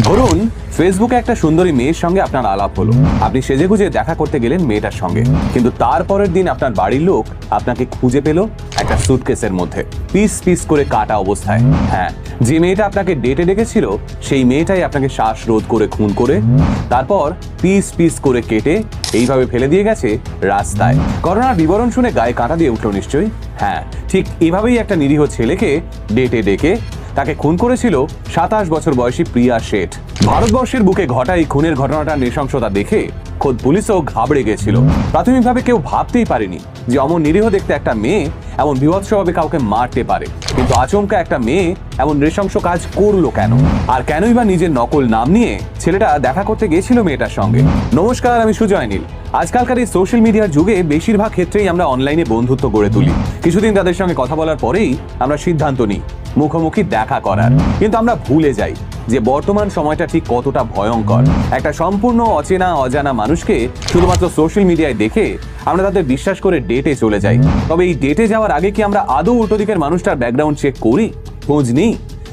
ধরুন ফেসবুকে একটা সুন্দরী মেয়ের সঙ্গে আপনার আলাপ হলো, আপনি সেজেগুজে দেখা করতে গেলেন মেয়েটার সঙ্গে, কিন্তু তারপরের দিন আপনার বাড়ির লোক আপনাকে খুঁজে পেল একটা সুটকেসের মধ্যে পিস পিস করে কাটা অবস্থায়। হ্যাঁ, যে মেয়েটা আপনাকে ডেটে ডেকেছিল সেই মেয়েটাই আপনাকে শ্বাসরোধ করে খুন করে তারপর পিস পিস করে কেটে এইভাবে ফেলে দিয়ে গেছে রাস্তায়। ঘটনার বিবরণ শুনে গায়ে কাঁটা দিয়ে উঠলো নিশ্চয়ই। হ্যাঁ, ঠিক এভাবেই একটা নিরীহ ছেলেকে ডেটে ডেকে তাকে খুন করেছিল 27 বছর বয়সী প্রিয়া শেঠ। ভারতবর্ষের বুকে ঘটা এই খুনের ঘটনাটার নৃশংসতা দেখে খোদ পুলিশও ঘাবড়ে গেছিল। প্রাথমিকভাবে কেউ ভাবতেই পারেনি যে অমন নিরীহ দেখতে একটা মেয়ে এমন বীভৎসভাবে কাউকে মারতে পারে, কিন্তু আচমকা একটা মেয়ে এমন নৃশংস কাজ করলো কেন? আর কেনই বা নিজের নকল নাম নিয়ে ছেলেটা দেখা করতে গিয়েছিল মেয়েটার সঙ্গে? নমস্কার, আমি সুজয় নীল। আজকালকার এই সোশ্যাল মিডিয়ার যুগে বেশিরভাগ ক্ষেত্রেই আমরা অনলাইনে বন্ধুত্ব গড়ে তুলি। কিছুদিন তাদের সঙ্গে কথা বলার পরেই আমরা সিদ্ধান্ত নিই মুখোমুখি দেখা করার, কিন্তু আমরা ভুলে যাই যে বর্তমান সময়টা ঠিক কতটা ভয়ঙ্কর। একটা সম্পূর্ণ অচেনা অজানা মানুষকে শুধুমাত্র সোশ্যাল মিডিয়ায় দেখে আমরা তাদের বিশ্বাস করে ডেটে চলে যাই। তবে এই ডেটে যাওয়ার আগে কি আমরা আদৌ উল্টো দিকের মানুষটার ব্যাকগ্রাউন্ড চেক করি? খোঁজ নিই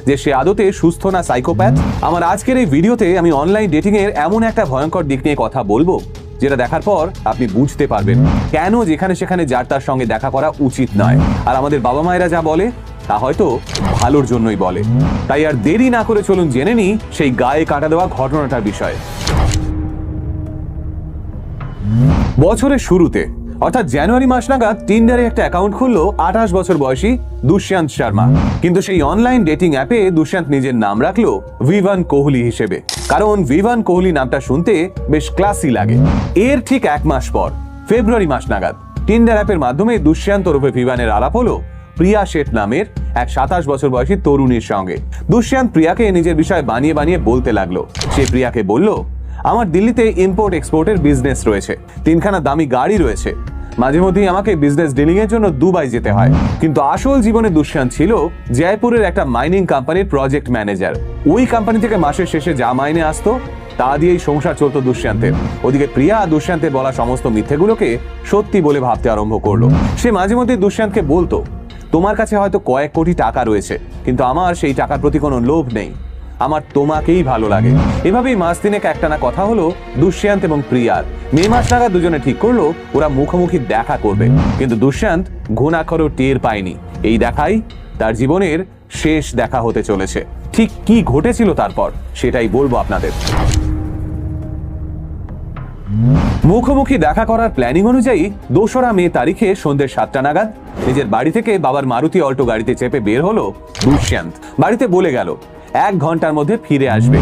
যে সে আদতে সুস্থ না সাইকোপ্যাথ? আমার আজকের এই ভিডিওতে আমি অনলাইন ডেটিং এর এমন একটা ভয়ঙ্কর দিক নিয়ে কথা বলবো যেটা দেখার পর আপনি বুঝতে পারবেন কেন যেখানে সেখানে যার তার সঙ্গে দেখা করা উচিত নয়। আর আমাদের বাবা মায়েরা যা বলে তা হয়তো ভালোর জন্যই বলে। তাই আর দেরি না করে চলুন জেনে নিই সেই গায়ে কাটা দেওয়া ঘটনাটার বিষয়ে। বছরের শুরুতে অর্থাৎ জানুয়ারি মাস নাগাদ টিন্ডারে একটা অ্যাকাউন্ট খুললো 28 বছর বয়সী দুষ্যন্ত শর্মা। কিন্তু সেই অনলাইন ডেটিং অ্যাপে দুষ্যন্ত নিজের নাম রাখলো ভিভান কোহলি হিসেবে, কারণ ভিভান কোহলি নামটা শুনতে বেশ ক্লাসি লাগে। এর ঠিক এক মাস পর ফেব্রুয়ারি মাস নাগাদ টিন্ডার অ্যাপের মাধ্যমে দুষ্যন্ত ওরফে ভিভানের আলাপ হলো প্রিয়া শেঠ নামের এক 27 বছর বয়সী তরুণীর সঙ্গে। দুষ্যন্ত প্রিয়াকে নিজের বিষয়ে বানিয়ে বানিয়ে বলতে লাগলো। সে প্রিয়াকে বলল, আমার দিল্লিতে ইম্পোর্ট এক্সপোর্টের বিজনেস রয়েছে, 3খানা দামি গাড়ি রয়েছে, মাঝে মধ্যেই আমাকে বিজনেস ডিলিং এর জন্য দুবাই যেতে হয়। কিন্তু আসল জীবনে দুষ্যন্ত ছিল জয়পুরের একটা মাইনিং কোম্পানির প্রজেক্ট ম্যানেজার। ওই কোম্পানি থেকে মাসের শেষে যা মাইনে আসতো তা দিয়েই সংসার চলতো দুষ্যন্তের। ওদিকে প্রিয়া দুষ্যন্তের বলা সমস্ত মিথ্যেগুলোকে সত্যি বলে ভাবতে আরম্ভ করলো। সে মাঝে মধ্যে দুষ্যন্তকে বলতো, তোমার কাছে হয়তো কয়েক কোটি টাকা রয়েছে, কিন্তু আমার সেই টাকার প্রতি কোনো লোভ নেই, আমার তোমাকেই ভালো লাগে। এভাবেই মাস দিনেক একটানা কথা হলো দুষ্যন্ত এবং প্রিয়ার। মে মাস নাগাদ দুজনে ঠিক করলো ওরা মুখোমুখি দেখা করবে, কিন্তু দুষ্যন্ত ঘুণাক্ষরেও টের পায়নি এই দেখাই তার জীবনের শেষ দেখা হতে চলেছে। ঠিক কি ঘটেছিল তারপর সেটাই বলবো আপনাদের। মুখোমুখি দেখা করার প্ল্যানিং অনুযায়ী 2রা মে তারিখে সন্ধ্যে 7টা নাগাদ নিজের বাড়ি থেকে বাবার মারুতি অল্টো গাড়িতে চেপে বের হলো দুষ্যন্ত। বাড়িতে বলে গেল 1 ঘন্টার মধ্যে ফিরে আসবে।